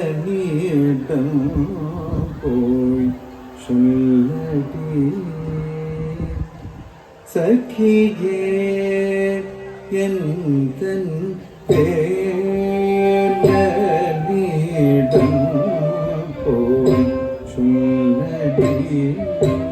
வேலனிடம் போய் சொல்லடி சகியே எந்தன் வேலனிடம் போய் சொல்லடி சகியே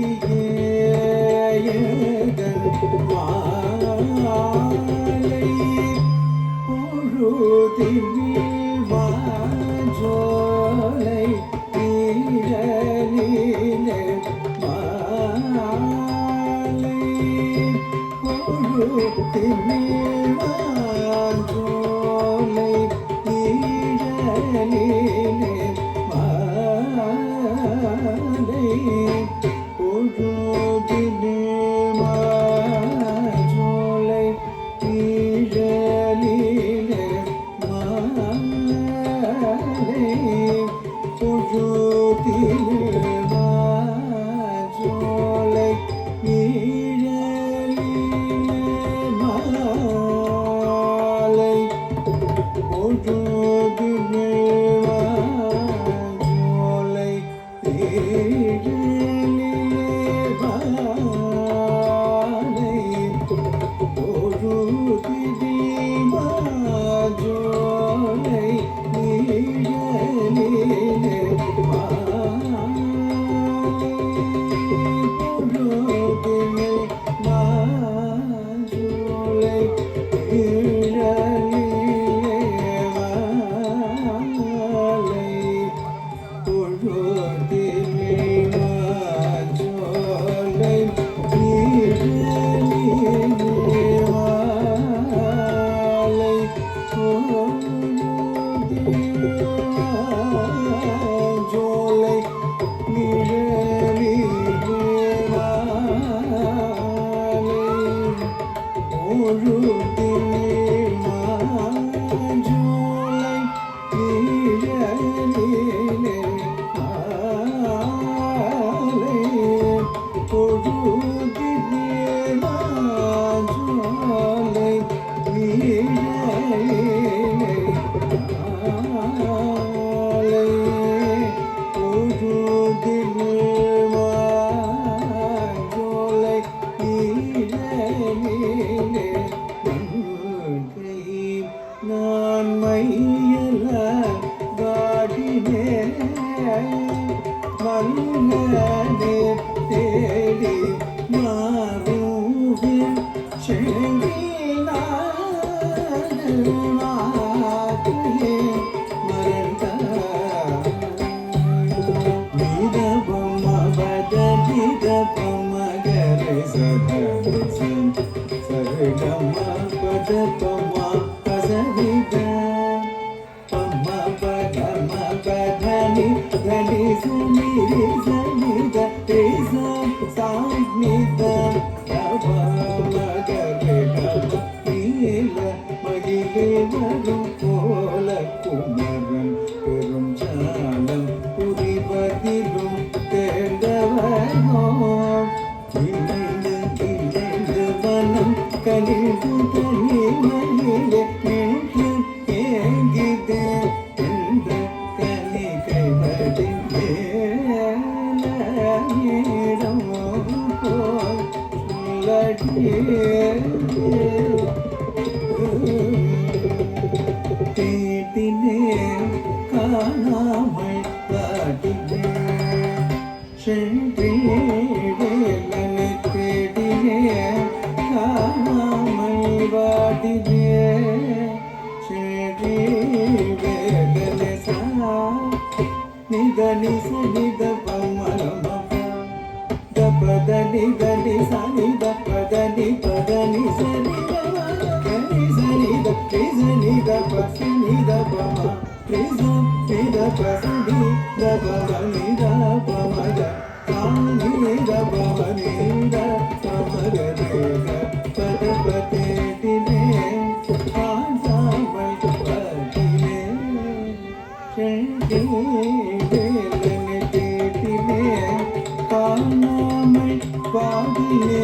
மாலை பொழுதினில் மாஞ்சோலை நீழலிலே மாலை பொழுதினில் மாஞ்சோலை நீழலிலே மாலை பொழுதினில் மாஞ்சோலை நீழலிலே மாலை பொழுதினில் மாஞ்சோலை நீழலிலே மாலை பொழுதினில் மாஞ்சோலை நீழலிலே மாலை பொழுதினில் மாஞ்சோலை நீழலிலே பொழுதினில் மாஞ்சோலை நீழலிலே மாலை பொழுதினில் மாஞ்சோலை நீழலிலே மாலை பொழுதினில் மாஞ்சோலை நீழலிலே மாலை பொழுதினில் மாஞ்சோலை நீழலிலே மாலை பொழுதினில் மாஞ்சோலை நீழலிலே மாலை பொழுதினில் மாஞ்சோலை நீழலிலே மங்கை நான் மையல வாடினேன் மன்னனே தேடி மாறுவேன் செழினாது மாற்றியே மறந்தாய் நீதபம் அவத நீதபம் மகரே சதரிசம் சரிகம பதபமா பசரித பம்ம பதம பதனி தனி சனிரி சனித தேச சாநித தவ மகரே தவ நீல மகிழே வரும் போல குமரன் பெரும் ஜாலம் புரிவதிலும் தேர்ந்தவனோ இணைந்து இணைந்து மனம் கலிந்து தனிமையிலே நின்று ஏங்கிது என்ற கனி கைவடிடம் போல் தேடினேன் காணாமல் காட்டினேன் சென்றேன் தேடினேன் காணாமல் வாடினேன் சென்றேன் சா நிதனி சனித பமலமப தபதனி தனி சனித பதனி பதனி சனித கனி சனித சனித பசனித பம ரிச நித பசனி தபமனித பமத கானித பமனித பமகரேத பதபதேதினே ஆசாமல் பதினே சென்றேன் தேடினே காணாமல் பாடினே